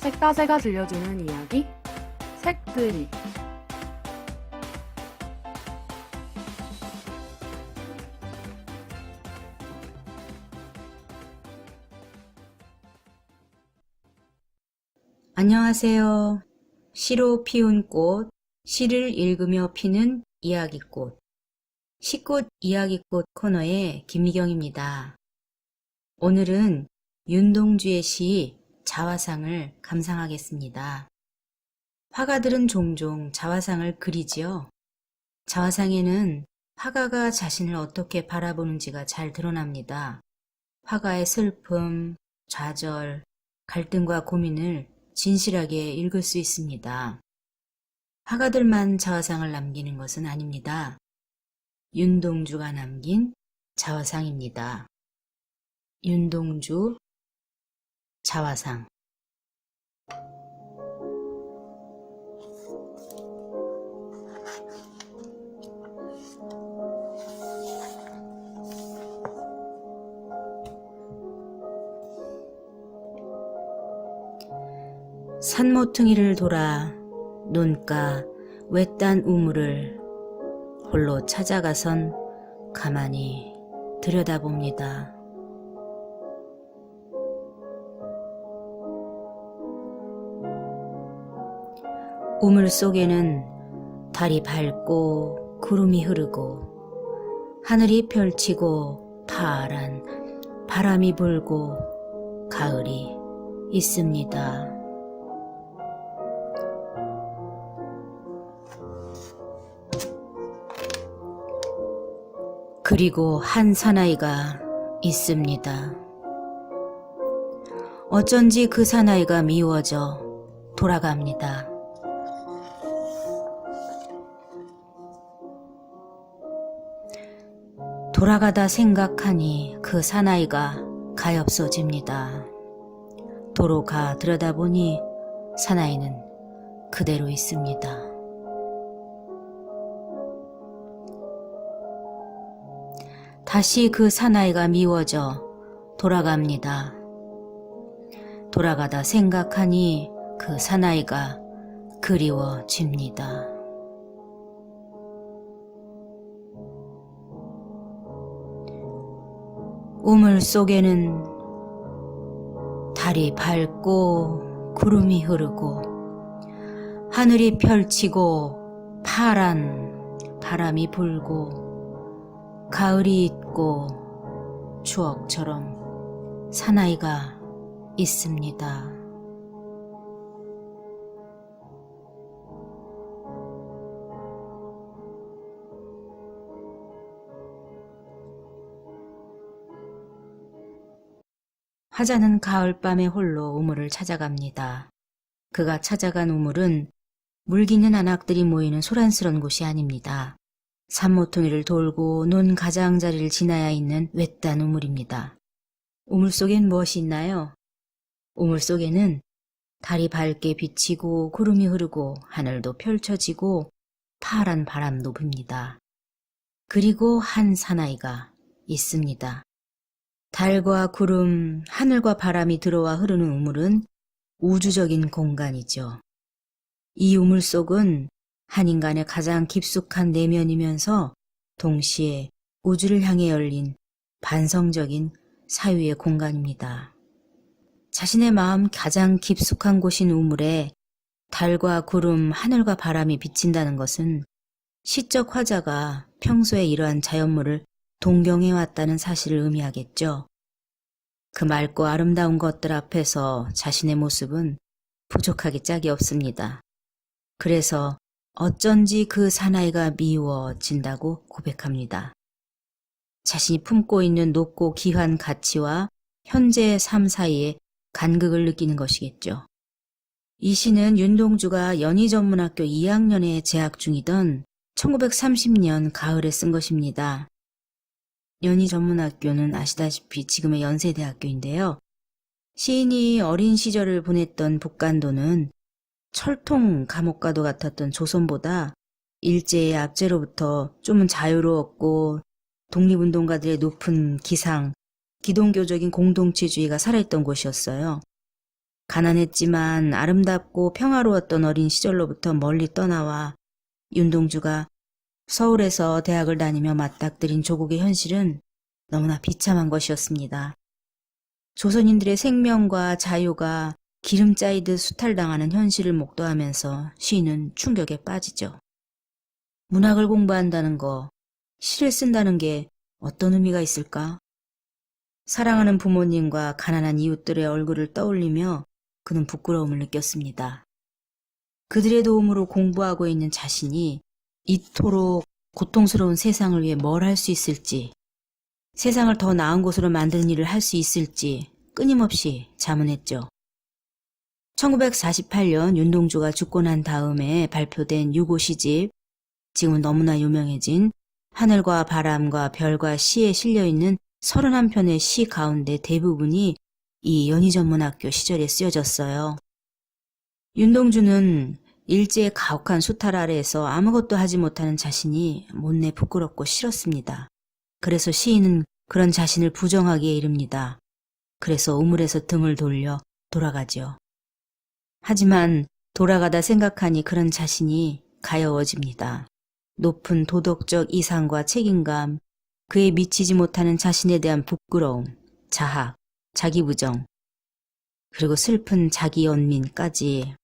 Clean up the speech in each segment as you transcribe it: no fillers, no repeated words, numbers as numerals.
색다새가 들려주는 이야기 색들이. 안녕하세요. 시로 피운 꽃, 시를 읽으며 피는 이야기꽃, 시꽃 이야기꽃 코너의 김미경입니다. 오늘은 윤동주의 시 자화상을 감상하겠습니다. 화가들은 종종 자화상을 그리지요. 자화상에는 화가가 자신을 어떻게 바라보는지가 잘 드러납니다. 화가의 슬픔, 좌절, 갈등과 고민을 진실하게 읽을 수 있습니다. 화가들만 자화상을 남기는 것은 아닙니다. 윤동주가 남긴 자화상입니다. 윤동주 자화상. 산모퉁이를 돌아 논가 외딴 우물을 홀로 찾아가선 가만히 들여다봅니다. 우물 속에는 달이 밝고 구름이 흐르고 하늘이 펼치고 파란 바람이 불고 가을이 있습니다. 그리고 한 사나이가 있습니다. 어쩐지 그 사나이가 미워져 돌아갑니다. 돌아가다 생각하니 그 사나이가 가엾어집니다. 도로 가 들여다보니 사나이는 그대로 있습니다. 다시 그 사나이가 미워져 돌아갑니다. 돌아가다 생각하니 그 사나이가 그리워집니다. 우물 속에는 달이 밝고 구름이 흐르고 하늘이 펼치고 파란 바람이 불고 가을이 있고 추억처럼 사나이가 있습니다. 화자는 가을밤에 홀로 우물을 찾아갑니다. 그가 찾아간 우물은 물기는 안악들이 모이는 소란스런 곳이 아닙니다. 산모퉁이를 돌고 논 가장자리를 지나야 있는 외딴 우물입니다. 우물 속엔 무엇이 있나요? 우물 속에는 달이 밝게 비치고 구름이 흐르고 하늘도 펼쳐지고 파란 바람도 붑니다. 그리고 한 사나이가 있습니다. 달과 구름, 하늘과 바람이 들어와 흐르는 우물은 우주적인 공간이죠. 이 우물 속은 한 인간의 가장 깊숙한 내면이면서 동시에 우주를 향해 열린 반성적인 사유의 공간입니다. 자신의 마음 가장 깊숙한 곳인 우물에 달과 구름, 하늘과 바람이 비친다는 것은 시적 화자가 평소에 이러한 자연물을 동경해왔다는 사실을 의미하겠죠. 그 맑고 아름다운 것들 앞에서 자신의 모습은 부족하기 짝이 없습니다. 그래서 어쩐지 그 사나이가 미워진다고 고백합니다. 자신이 품고 있는 높고 귀한 가치와 현재의 삶 사이에 간극을 느끼는 것이겠죠. 이 시는 윤동주가 연희전문학교 2학년에 재학 중이던 1930년 가을에 쓴 것입니다. 연희전문학교는 아시다시피 지금의 연세대학교인데요. 시인이 어린 시절을 보냈던 북간도는 철통 감옥과도 같았던 조선보다 일제의 압제로부터 좀은 자유로웠고 독립운동가들의 높은 기상, 기독교적인 공동체주의가 살아있던 곳이었어요. 가난했지만 아름답고 평화로웠던 어린 시절로부터 멀리 떠나와 윤동주가 서울에서 대학을 다니며 맞닥뜨린 조국의 현실은 너무나 비참한 것이었습니다. 조선인들의 생명과 자유가 기름 짜이듯 수탈당하는 현실을 목도하면서 시인은 충격에 빠지죠. 문학을 공부한다는 거, 시를 쓴다는 게 어떤 의미가 있을까? 사랑하는 부모님과 가난한 이웃들의 얼굴을 떠올리며 그는 부끄러움을 느꼈습니다. 그들의 도움으로 공부하고 있는 자신이 이토록 고통스러운 세상을 위해 뭘 할 수 있을지, 세상을 더 나은 곳으로 만드는 일을 할 수 있을지 끊임없이 자문했죠. 1948년 윤동주가 죽고 난 다음에 발표된 유고 시집, 지금은 너무나 유명해진 하늘과 바람과 별과 시에 실려있는 31편의 시 가운데 대부분이 이 연희전문학교 시절에 쓰여졌어요. 윤동주는 일제의 가혹한 수탈 아래에서 아무것도 하지 못하는 자신이 못내 부끄럽고 싫었습니다. 그래서 시인은 그런 자신을 부정하기에 이릅니다. 그래서 우물에서 등을 돌려 돌아가죠. 하지만 돌아가다 생각하니 그런 자신이 가여워집니다. 높은 도덕적 이상과 책임감, 그에 미치지 못하는 자신에 대한 부끄러움, 자학, 자기부정, 그리고 슬픈 자기 연민까지.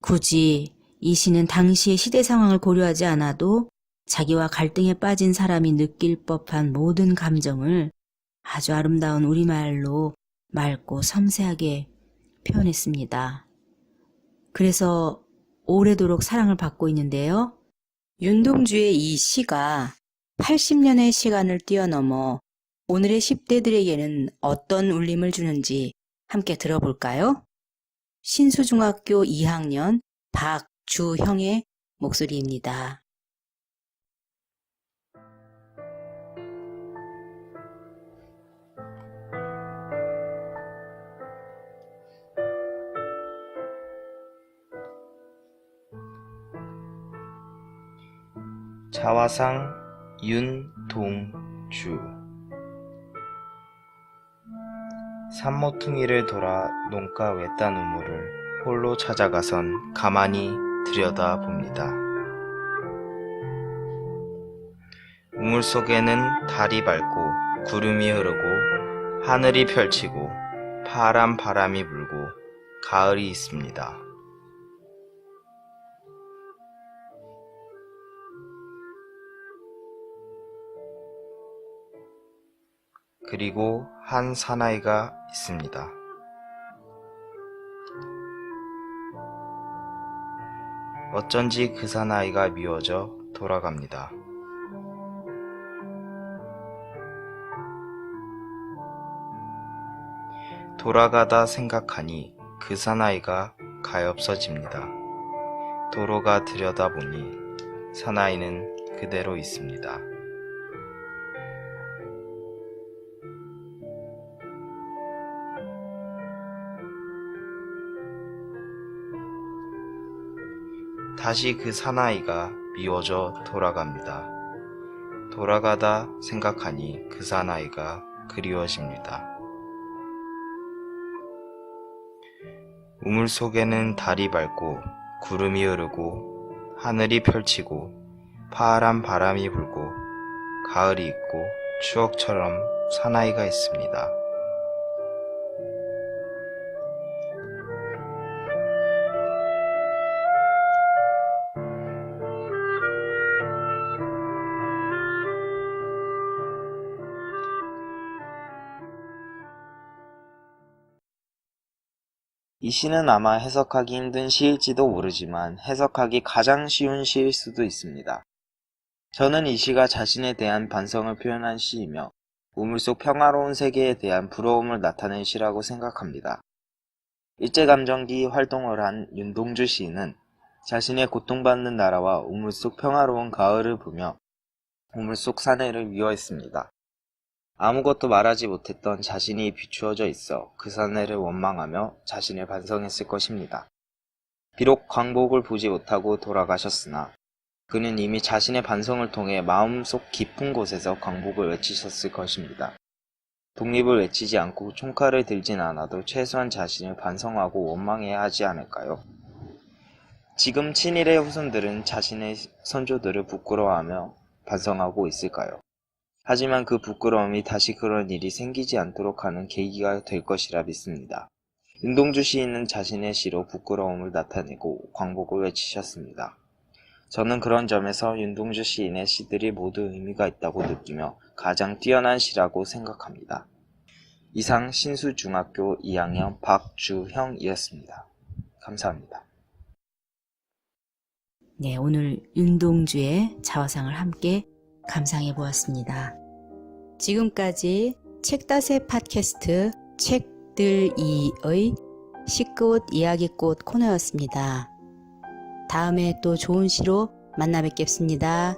굳이 이 시는 당시의 시대 상황을 고려하지 않아도 자기와 갈등에 빠진 사람이 느낄 법한 모든 감정을 아주 아름다운 우리말로 맑고 섬세하게 표현했습니다. 그래서 오래도록 사랑을 받고 있는데요. 윤동주의 이 시가 80년의 시간을 뛰어넘어 오늘의 10대들에게는 어떤 울림을 주는지 함께 들어볼까요? 신수중학교 2학년 박주형의 목소리입니다. 자화상 윤동주. 산모퉁이를 돌아 논가 외딴 우물을 홀로 찾아가선 가만히 들여다봅니다. 우물 속에는 달이 밝고 구름이 흐르고 하늘이 펼치고 파란 바람이 불고 가을이 있습니다. 그리고 한 사나이가 있습니다. 어쩐지 그 사나이가 미워져 돌아갑니다. 돌아가다 생각하니 그 사나이가 가엾어집니다. 도로가 들여다보니 사나이는 그대로 있습니다. 다시 그 사나이가 미워져 돌아갑니다. 돌아가다 생각하니 그 사나이가 그리워집니다. 우물 속에는 달이 밝고 구름이 흐르고 하늘이 펼치고 파란 바람이 불고 가을이 있고 추억처럼 사나이가 있습니다. 이 시는 아마 해석하기 힘든 시일지도 모르지만 해석하기 가장 쉬운 시일 수도 있습니다. 저는 이 시가 자신에 대한 반성을 표현한 시이며 우물 속 평화로운 세계에 대한 부러움을 나타낸 시라고 생각합니다. 일제감정기 활동을 한 윤동주 시인은 자신의 고통받는 나라와 우물 속 평화로운 가을을 보며 우물 속 사내를 미워했습니다. 아무것도 말하지 못했던 자신이 비추어져 있어 그 사내를 원망하며 자신을 반성했을 것입니다. 비록 광복을 보지 못하고 돌아가셨으나 그는 이미 자신의 반성을 통해 마음속 깊은 곳에서 광복을 외치셨을 것입니다. 독립을 외치지 않고 총칼을 들진 않아도 최소한 자신을 반성하고 원망해야 하지 않을까요? 지금 친일의 후손들은 자신의 선조들을 부끄러워하며 반성하고 있을까요? 하지만 그 부끄러움이 다시 그런 일이 생기지 않도록 하는 계기가 될 것이라 믿습니다. 윤동주 시인은 자신의 시로 부끄러움을 나타내고 광복을 외치셨습니다. 저는 그런 점에서 윤동주 시인의 시들이 모두 의미가 있다고 느끼며 가장 뛰어난 시라고 생각합니다. 이상 신수중학교 2학년 박주형이었습니다. 감사합니다. 네, 오늘 윤동주의 자화상을 함께 감상해 보았습니다. 지금까지 책다새 팟캐스트 책들이의 시꽃 이야기꽃 코너였습니다. 다음에 또 좋은 시로 만나 뵙겠습니다.